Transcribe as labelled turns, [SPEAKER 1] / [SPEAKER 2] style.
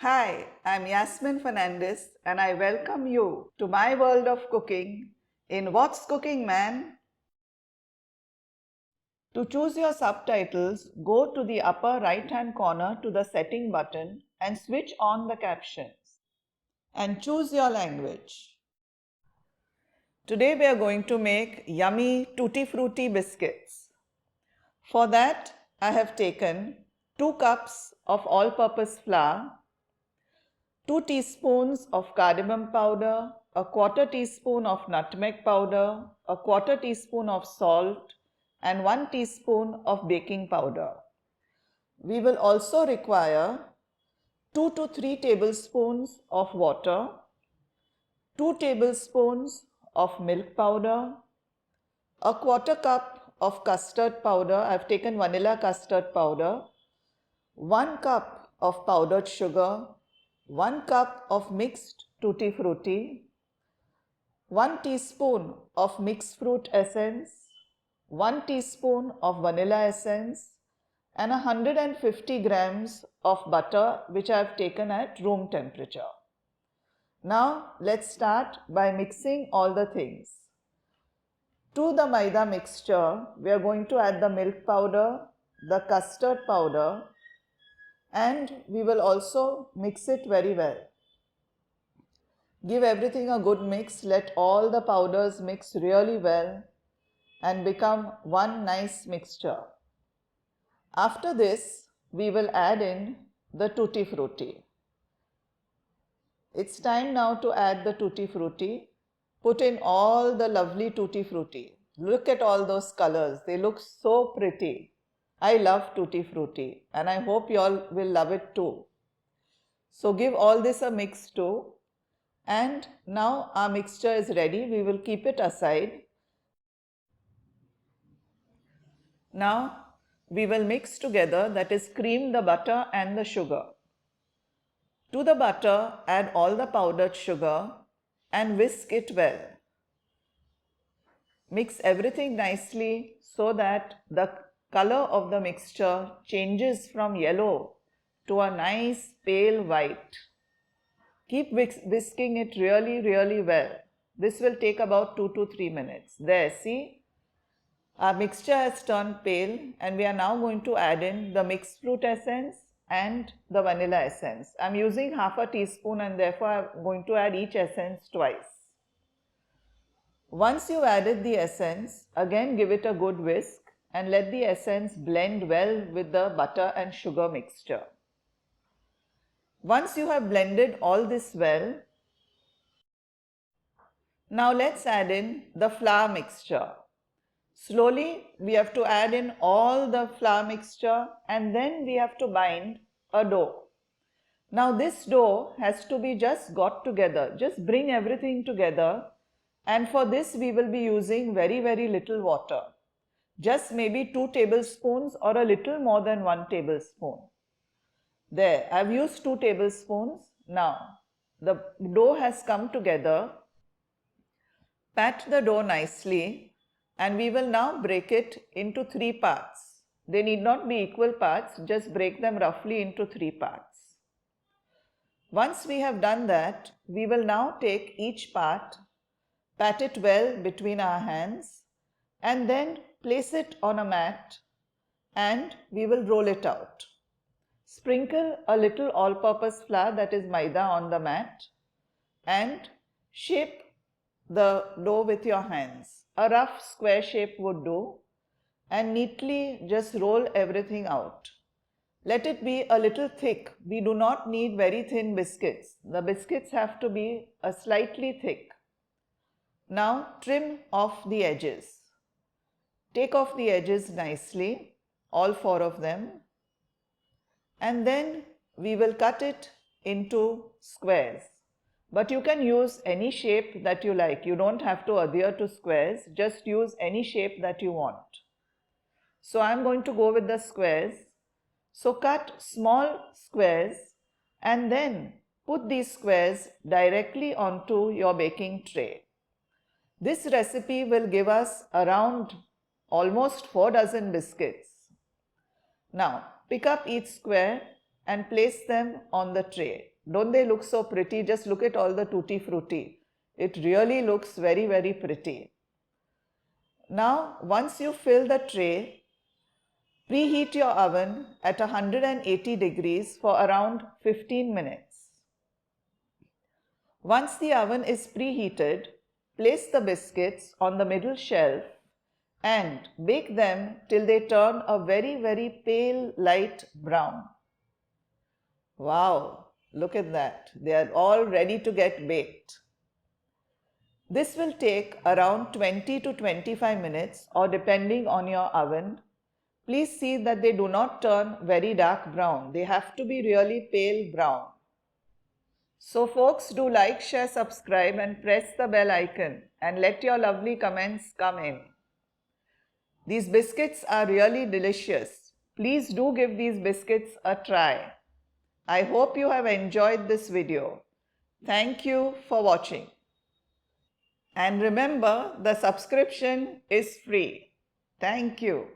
[SPEAKER 1] Hi, I'm Yasmin Fernandes and I welcome you to my world of cooking in What's Cooking Man? To choose your subtitles, go to the upper right hand corner to the setting button and switch on the captions and choose your language. Today we are going to make yummy Tutti Frutti biscuits. For that, I have taken 2 cups of all-purpose flour, 2 teaspoons of cardamom powder, a quarter teaspoon of nutmeg powder, a quarter teaspoon of salt and 1 teaspoon of baking powder. We will also require 2 to 3 tablespoons of water, 2 tablespoons of milk powder, a quarter cup of custard powder. I have taken vanilla custard powder, 1 cup of powdered sugar, 1 cup of mixed tutti frutti, 1 teaspoon of mixed fruit essence, 1 teaspoon of vanilla essence and 150 grams of butter which I have taken at room temperature. Now let's start by mixing all the things. To the maida mixture, we are going to add the milk powder, the custard powder, and we will also mix it very well. Give everything a good mix, let all the powders mix really well and become one nice mixture. After this, we will add in the tutti frutti. It's time now to add the tutti frutti. Put in all the lovely tutti frutti. Look at all those colors, they look so pretty. I love tutti frutti and I hope you all will love it too. So give all this a mix too. And now our mixture is ready. We will keep it aside. Now we will mix together, that is cream the butter and the sugar. To the butter add all the powdered sugar and whisk it well. Mix everything nicely so that the color of the mixture changes from yellow to a nice pale white. Keep whisking it really well. This will take about 2 to 3 minutes. There, see? Our mixture has turned pale and we are now going to add in the mixed fruit essence and the vanilla essence. I am using half a teaspoon and therefore I am going to add each essence twice. Once you added the essence, again give it a good whisk and let the essence blend well with the butter and sugar mixture. Once you have blended all this well, now let's add in the flour mixture. Slowly we have to add in all the flour mixture and then we have to bind a dough. Now this dough has to be just got together. Just bring everything together, and for this we will be using very little water. Just maybe 2 tablespoons or a little more than 1 tablespoon. There, I have used 2 tablespoons. Now the dough has come together. Pat the dough nicely and we will now break it into 3 parts. They need not be equal parts, just break them roughly into 3 parts. Once we have done that, we will now take each part, pat it well between our hands and then place it on a mat and we will roll it out. Sprinkle a little all-purpose flour, that is maida, on the mat and shape the dough with your hands. A rough square shape would do and neatly just roll everything out. Let it be a little thick. We do not need very thin biscuits. The biscuits have to be a slightly thick. Now trim off the edges. Take off the edges nicely, all 4 of them, and then we will cut it into squares. But you can use any shape that you like. You don't have to adhere to squares. Just use any shape that you want. So I am going to go with the squares. So cut small squares and then put these squares directly onto your baking tray. This recipe will give us around almost 4 dozen biscuits. Now pick up each square and place them on the tray. Don't they look so pretty? Just look at all the tutti frutti. It really looks very, very pretty. Now, once you fill the tray, preheat your oven at 180 degrees for around 15 minutes. Once the oven is preheated, place the biscuits on the middle shelf and bake them till they turn a very, very pale light brown. Wow, look at that. They are all ready to get baked. This will take around 20 to 25 minutes or depending on your oven. Please see that they do not turn very dark brown. They have to be really pale brown. So folks, do like, share, subscribe and press the bell icon and let your lovely comments come in. These biscuits are really delicious. Please do give these biscuits a try. I hope you have enjoyed this video. Thank you for watching. And remember, the subscription is free. Thank you.